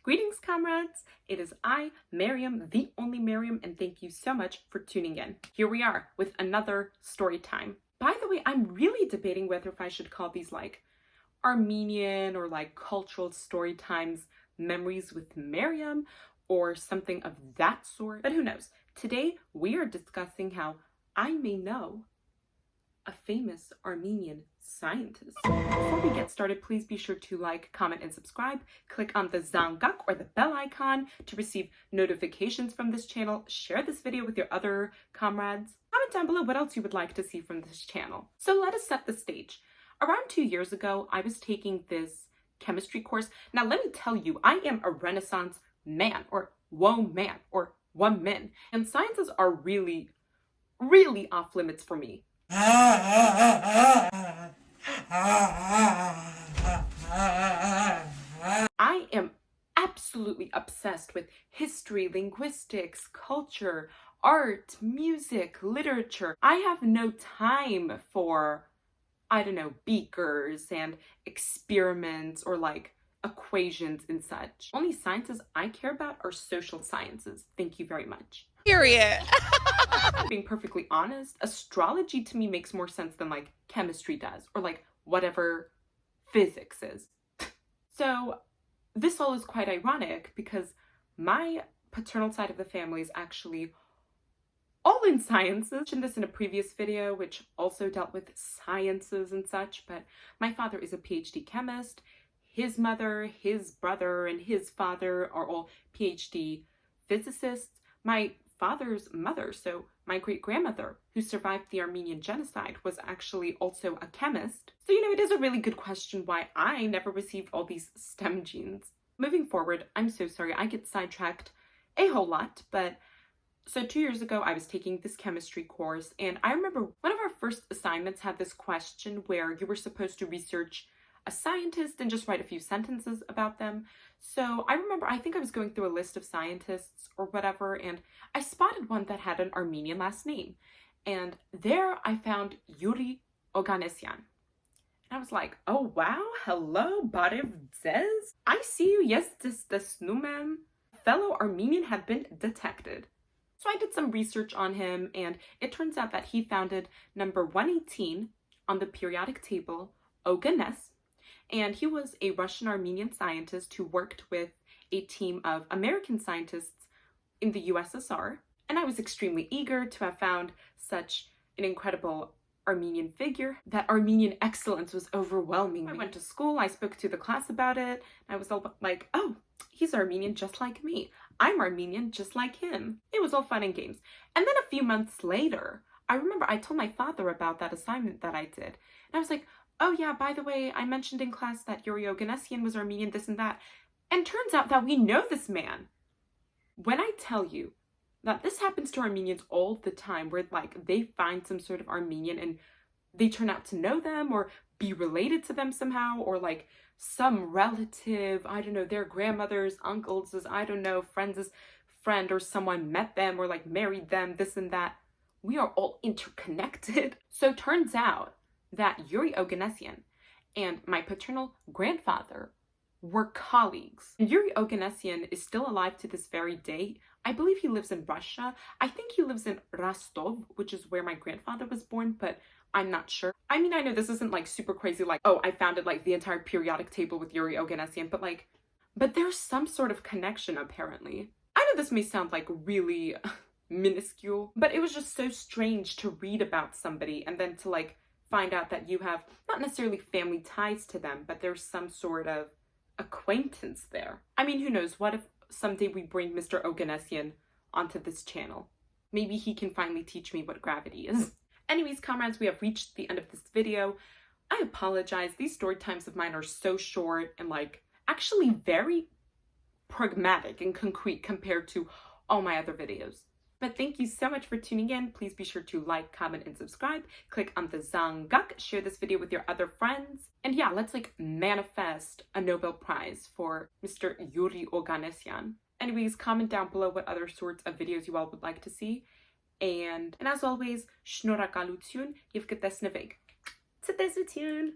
Greetings, comrades. It is I, Miriam, the only Miriam, and thank you so much for tuning in. Here we are with another story time. By the way, I'm really debating whether if I should call these like Armenian or like cultural story times memories with Miriam or something of that sort, but who knows. Today, we are discussing how I may know a famous Armenian scientist. Before we get started, please be sure to like, comment, and subscribe. Click on the zangak or the bell icon to receive notifications from this channel. Share this video with your other comrades. Comment down below what else you would like to see from this channel. So let us set the stage. Around 2 years ago, I was taking this chemistry course. Now let me tell you, I am a Renaissance man or woman or woman. And sciences are really, really off limits for me. I am absolutely obsessed with history, linguistics, culture, art, music, literature. I have no time for, I don't know, beakers and experiments or like equations and such. Only sciences I care about are social sciences. Thank you very much. Period. Being perfectly honest, astrology to me makes more sense than like chemistry does or like whatever physics is. So this all is quite ironic because my paternal side of the family is actually all in sciences. I mentioned this in a previous video, which also dealt with sciences and such, but my father is a PhD chemist. His mother, his brother, and his father are all PhD physicists. My father's mother, so my great-grandmother, who survived the Armenian genocide, was actually also a chemist. So, you know, it is a really good question why I never received all these STEM genes. Moving forward, I'm so sorry, I get sidetracked a whole lot, but so 2 years ago, I was taking this chemistry course, and I remember one of our first assignments had this question where you were supposed to research a scientist and just write a few sentences about them. So I remember, I think I was going through a list of scientists or whatever, and I spotted one that had an Armenian last name. And there I found Yuri Oganessian. And I was like, oh wow, hello, Barev Dzez. I see you, yes, this numem. Fellow Armenian had been detected. So I did some research on him, and it turns out that he founded number 118 on the periodic table, Oganes. And he was a Russian-Armenian scientist who worked with a team of American scientists in the USSR. And I was extremely eager to have found such an incredible Armenian figure. That Armenian excellence was overwhelming me. I went to school, I spoke to the class about it, and I was all like, oh, he's Armenian just like me. I'm Armenian just like him. It was all fun and games. And then a few months later, I remember I told my father about that assignment that I did. And I was like, oh yeah, by the way, I mentioned in class that Yuri Oganessian was Armenian, this and that. And turns out that we know this man. When I tell you that this happens to Armenians all the time, where like they find some sort of Armenian and they turn out to know them or be related to them somehow, or like some relative, I don't know, their grandmother's, uncle's, I don't know, friend's friend or someone met them or like married them, this and that. We are all interconnected. So turns out that Yuri Oganessian and my paternal grandfather were colleagues. And Yuri Oganessian is still alive to this very day. I believe he lives in Russia. I think he lives in Rostov, which is where my grandfather was born, but I'm not sure. I mean, I know this isn't like super crazy, like, oh, I founded like the entire periodic table with Yuri Oganessian, but there's some sort of connection apparently. I know this may sound like really minuscule, but it was just so strange to read about somebody and then to like find out that you have not necessarily family ties to them, but there's some sort of acquaintance there. I mean, who knows? What if someday we bring Mr. Oganessian onto this channel? Maybe he can finally teach me what gravity is. Anyways, comrades, we have reached the end of this video. I apologize. These story times of mine are so short and like actually very pragmatic and concrete compared to all my other videos. But thank you so much for tuning in. Please be sure to like, comment, and subscribe. Click on the zangak, share this video with your other friends. And yeah, let's like manifest a Nobel Prize for Mr. Yuri Oganessian. Anyways, comment down below what other sorts of videos you all would like to see. And as always, շնորհակալություն եւ կտեսնվենք. Կտեսություն.